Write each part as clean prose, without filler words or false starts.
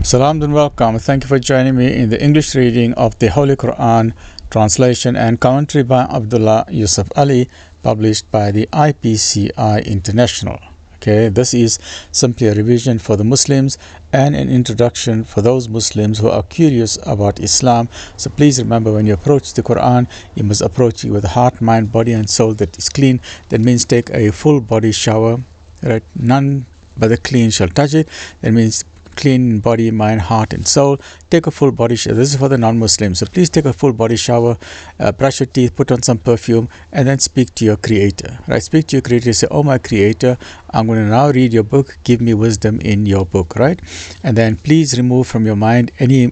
Salam and welcome. Thank you for joining me in the English reading of the Holy Quran, translation and commentary by Abdullah Yusuf Ali, published by the IPCI International. Okay, this is simply a revision for the Muslims and an introduction for those Muslims who are curious about Islam. So please remember, when you approach the Quran, you must approach it with heart, mind, body and soul that is clean. That means take a full body shower, right? None but the clean shall touch it. That means clean body, mind, heart and soul. Take a full body shower. This is for the non-Muslims. So please take a full body shower, brush your teeth, put on some perfume, and then speak to your Creator. Right? Speak to your Creator. Say, "Oh my Creator, I'm going to now read your book. Give me wisdom in your book." Right? And then please remove from your mind any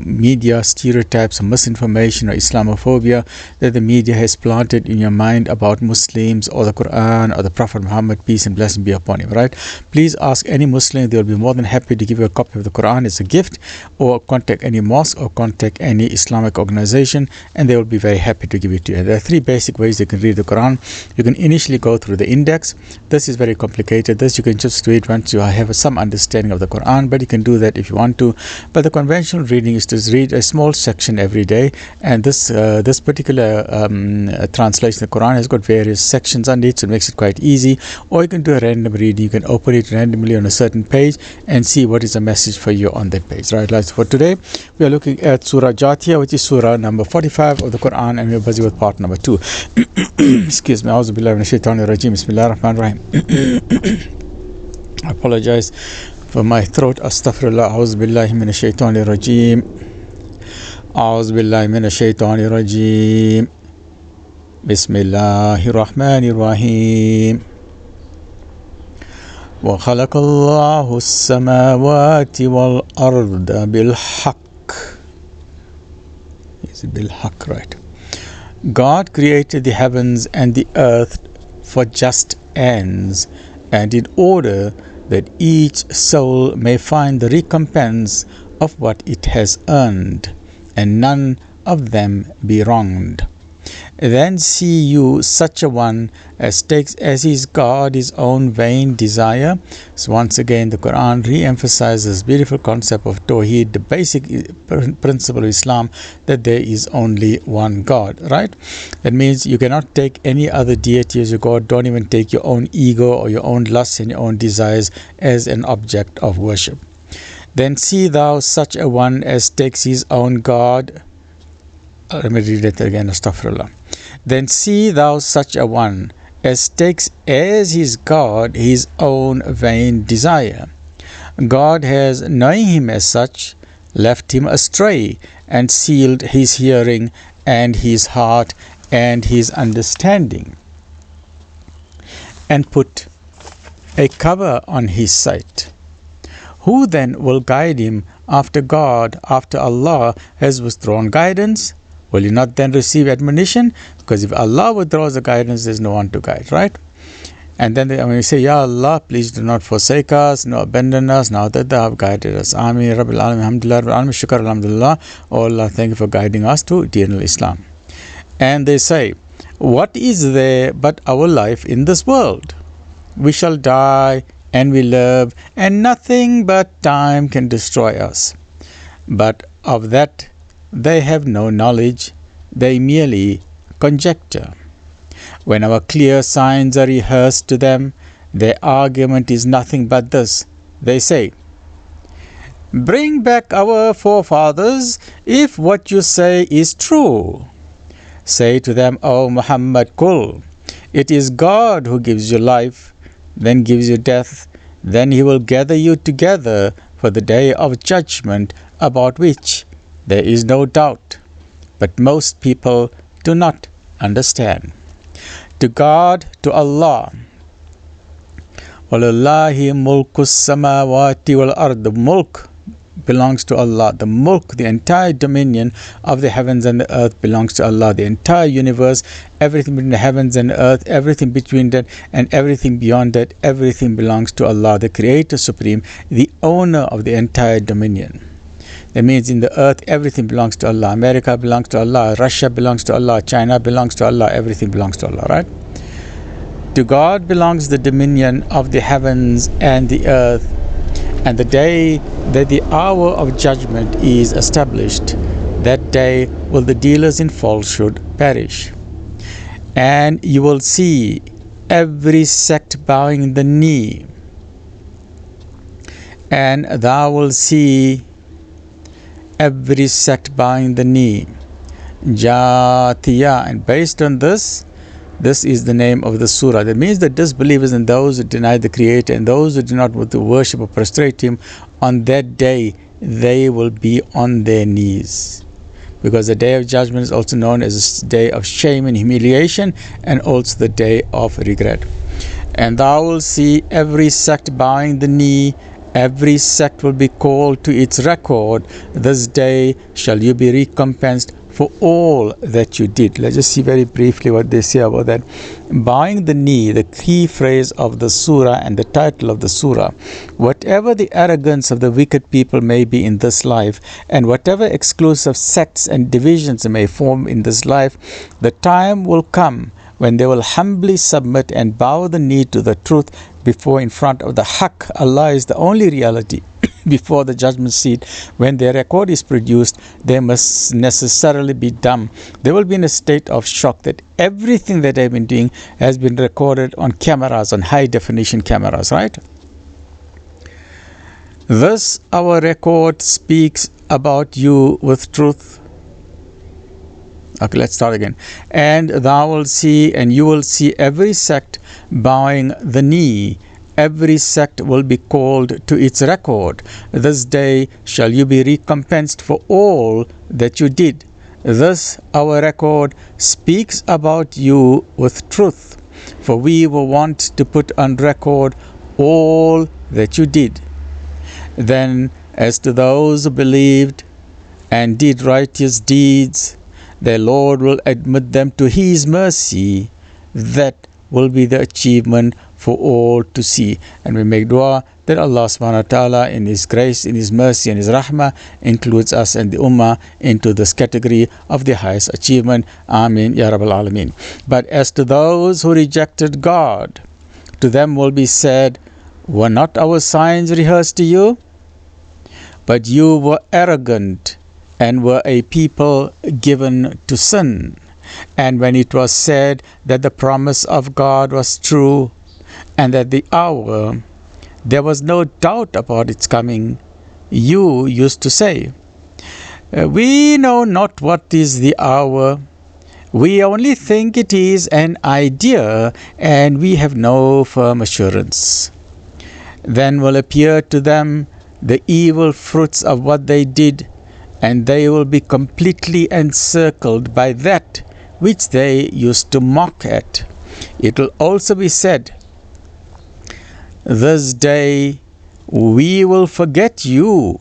media stereotypes or misinformation or Islamophobia that the media has planted in your mind about Muslims or the Quran or the Prophet Muhammad, peace and blessing be upon him. Right? Please ask any Muslim. They will be more than happy to give you a copy of the Quran as a gift, or contact any mosque or contact any Islamic organization, and they will be very happy to give it to you. There are three basic ways you can read the Quran. You can initially go through the index. This is very complicated. This you can just read once you have some understanding of the Quran, but you can do that if you want to. But the conventional reading is to read a small section every day, and this particular translation of the Quran has got various sections on it, so it makes it quite easy. Or you can do a random reading. You can open it randomly on a certain page and see what is the message for you on that page. Right? For today, we are looking at Surah Jaa'thi'yaa, which is Surah number 45 of the Quran, and we are busy with part number 2. Excuse me. A'udhu billahi minash shaitanir rajeem. Bismillahir rahmanir rahim. I apologize for my throat. Astaghfirullah. A'udhu billahi minash shaitanir rajeem. A'udhu billahi minash shaitanir rajeem. Bismillahir rahmanir rahim. وَخَلَقَ اللَّهُ السَّمَاوَاتِ وَالْأَرْضَ بِالْحَقِّ. Is it bilhaq, right? God created the heavens and the earth for just ends, and in order that each soul may find the recompense of what it has earned, and none of them be wronged. Then see you such a one as takes as his God his own vain desire. So once again the Quran re-emphasizes this beautiful concept of Tawheed, the basic principle of Islam, that there is only one God, right? That means you cannot take any other deity as your God. Don't even take your own ego or your own lusts and your own desires as an object of worship. Then see thou such a one as takes his own God. Let me read it again. Astaghfirullah. Then see thou such a one as takes as his God his own vain desire. God has, knowing him as such, left him astray and sealed his hearing and his heart and his understanding, and put a cover on his sight. Who then will guide him after God, after Allah has withdrawn guidance? Will you not then receive admonition? Because if Allah withdraws the guidance, there's no one to guide, right? And then when you say, Ya Allah, please do not forsake us, no abandon us, now that Thou have guided us. Ameen, Rabbil Alamin, Alhamdulillah, Rabbil Alamin, Shukr, Alhamdulillah. Oh Allah, thank you for guiding us to Deen al-Islam. And they say, what is there but our life in this world? We shall die and we live, and nothing but time can destroy us. But of that they have no knowledge, they merely conjecture. When our clear signs are rehearsed to them, their argument is nothing but this. They say, bring back our forefathers if what you say is true. Say to them, O Muhammad, Qul, it is God who gives you life, then gives you death, then he will gather you together for the day of judgment, about which there is no doubt, but most people do not understand. To God, to Allah, وَلِلَّهِ مُلْكُ السَّمَاوَاتِ وَالْأَرْضِ. The mulk belongs to Allah. The mulk, the entire dominion of the heavens and the earth belongs to Allah. The entire universe, everything between the heavens and the earth, everything between that and everything beyond that, everything belongs to Allah, the Creator Supreme, the owner of the entire dominion. That means in the earth, everything belongs to Allah. America belongs to Allah. Russia belongs to Allah. China belongs to Allah. Everything belongs to Allah, right? To God belongs the dominion of the heavens and the earth, And the day that the hour of judgment is established, that day will the dealers in falsehood perish. And you will see every sect bowing the knee, and thou will see every sect bowing the knee. Jaa'thi'yaa. And based on this is the name of the surah. That means that disbelievers and those who deny the Creator and those who do not want to worship or prostrate Him, on that day they will be on their knees. Because the day of judgment is also known as a day of shame and humiliation, and also the day of regret. And thou will see every sect bowing the knee, every sect will be called to its record. This day shall you be recompensed for all that you did. Let's just see very briefly what they say about that. Bowing the knee, the key phrase of the surah and the title of the surah. Whatever the arrogance of the wicked people may be in this life, and whatever exclusive sects and divisions may form in this life, the time will come when they will humbly submit and bow the knee to the truth before in front of the Haqq. Allah is the only reality. Before the judgment seat, when their record is produced, they must necessarily be dumb. They will be in a state of shock that everything that they've been doing has been recorded on cameras, on high definition cameras, right? This our record speaks about you with truth. Okay, let's start again. And thou will see, and you will see every sect bowing the knee. Every sect will be called to its record. This day shall you be recompensed for all that you did. This our record speaks about you with truth. For we will want to put on record all that you did. Then as to those who believed and did righteous deeds, their Lord will admit them to His mercy. That will be the achievement for all to see. And we make dua that Allah subhanahu wa ta'ala in His grace, in His mercy and His rahmah includes us and the ummah into this category of the highest achievement. Ameen Ya Rabbal Alameen. But as to those who rejected God, to them will be said, were not our signs rehearsed to you? But you were arrogant and were a people given to sin. And when it was said that the promise of God was true, and that the hour, there was no doubt about its coming, you used to say, we know not what is the hour. We only think it is an idea, and we have no firm assurance. Then will appear to them the evil fruits of what they did, and they will be completely encircled by that which they used to mock at. It will also be said, this day we will forget you,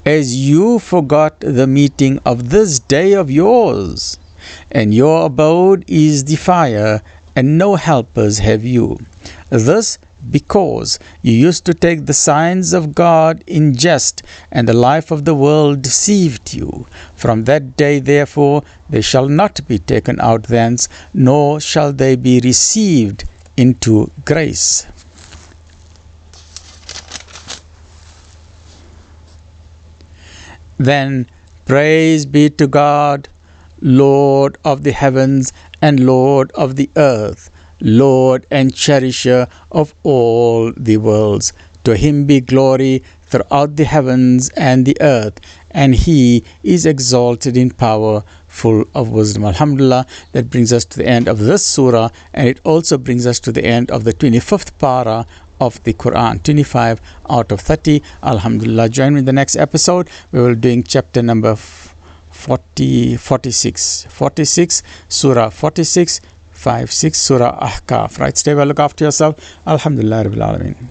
as you forgot the meeting of this day of yours, and your abode is the fire, and no helpers have you. This because you used to take the signs of God in jest, and the life of the world deceived you. From that day, therefore, they shall not be taken out thence, nor shall they be received into grace. Then praise be to God, Lord of the heavens and Lord of the earth, Lord and cherisher of all the worlds. To Him be glory throughout the heavens and the earth, and He is exalted in power, full of wisdom. Alhamdulillah, that brings us to the end of this surah, and it also brings us to the end of the 25th para of the Quran, 25 out of 30. Alhamdulillah. Join me in the next episode. We will be doing chapter number 46, surah 46, 56, surah Ahqaf. Right, stay well, look after yourself. Alhamdulillah Rabbil Alameen.